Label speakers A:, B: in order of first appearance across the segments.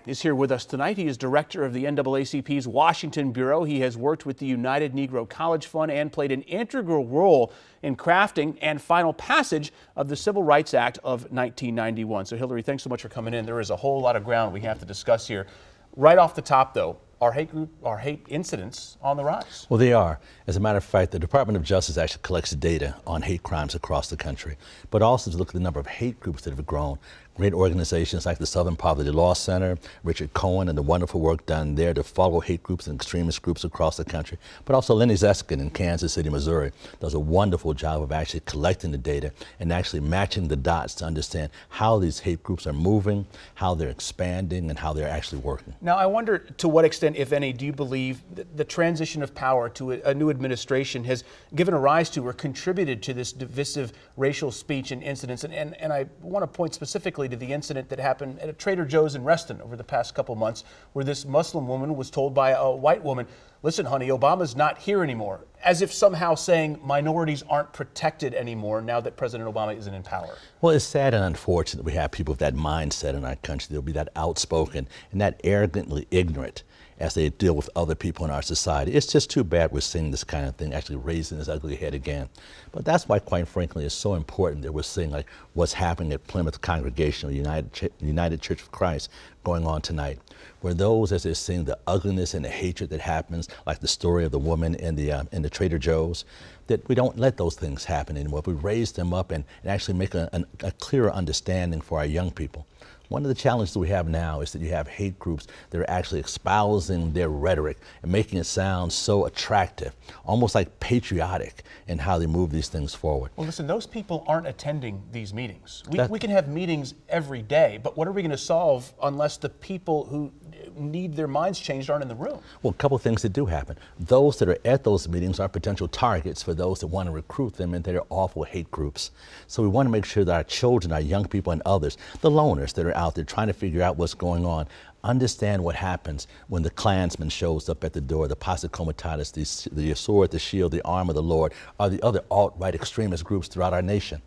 A: is here with us tonight. He is director of the NAACP's Washington Bureau. He has worked with the United Negro College Fund and played an integral role in crafting and final passage of the Civil Rights Act of 1991. So, Hilary, thanks so much for coming in. There is a whole lot of ground we have to discuss here. Right off the top, though, are hate incidents on the rise?
B: Well, they are. As a matter of fact, the Department of Justice actually collects data on hate crimes across the country, but also to look at the number of hate groups that have grown. Great organizations like the Southern Poverty Law Center, Richard Cohen, and the wonderful work done there to follow hate groups and extremist groups across the country. But also Lenny Zeskin in Kansas City, Missouri, does a wonderful job of actually collecting the data and actually matching the dots to understand how these hate groups are moving, how they're expanding, and how they're actually working.
A: Now, I wonder to what extent, if any, do you believe that the transition of power to a new administration has given a rise to or contributed to this divisive racial speech and incidents? And I want to point specifically to the incident that happened at a Trader Joe's in Reston over the past couple months, where this Muslim woman was told by a white woman, "Listen, honey, Obama's not here anymore," as if somehow saying minorities aren't protected anymore now that President Obama isn't in power. Well,
B: it's sad and unfortunate that we have people with that mindset in our country. They'll be that outspoken and that arrogantly ignorant as they deal with other people in our society. It's just too bad we're seeing this kind of thing actually raising its ugly head again. But that's why, quite frankly, it's so important that we're seeing like what's happening at Plymouth Congregational United Church of Christ going on tonight, where those, as they're seeing the ugliness and the hatred that happens, like the story of the woman in the Trader Joe's, that we don't let those things happen anymore. We raise them up and actually make a clearer understanding for our young people. One of the challenges that we have now is that you have hate groups that are actually espousing their rhetoric and making it sound so attractive, almost like patriotic in how they move these things forward.
A: Well, listen, those people aren't attending these meetings. We can have meetings every day, but what are we going to solve unless the people who need their minds changed aren't in the room?
B: Well, a couple of things that do happen. Those that are at those meetings are potential targets for those that want to recruit them into their awful hate groups. So we want to make sure that our children, our young people, and others, the loners that are out there trying to figure out what's going on, understand what happens when the Klansman shows up at the door, the Posse Comitatus, the sword, the shield, the arm of the Lord, or the other alt-right extremist groups throughout our nation.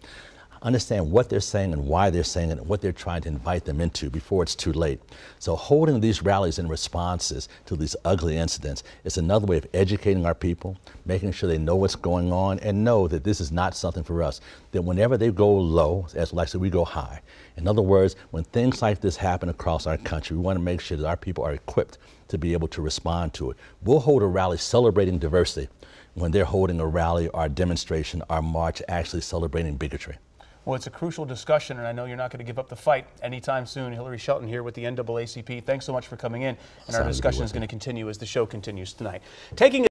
B: Understand what they're saying and why they're saying it and what they're trying to invite them into before it's too late. So holding these rallies and responses to these ugly incidents is another way of educating our people, making sure they know what's going on and know that this is not something for us, that whenever they go low, as like I said, we go high. In other words, when things like this happen across our country, we want to make sure that our people are equipped to be able to respond to it. We'll hold a rally celebrating diversity when they're holding a rally or a demonstration or march actually celebrating bigotry.
A: Well, it's a crucial discussion, and I know you're not going to give up the fight anytime soon. Hilary Shelton here with the NAACP. Thanks so much for coming in, and our discussion is going to continue as the show continues tonight.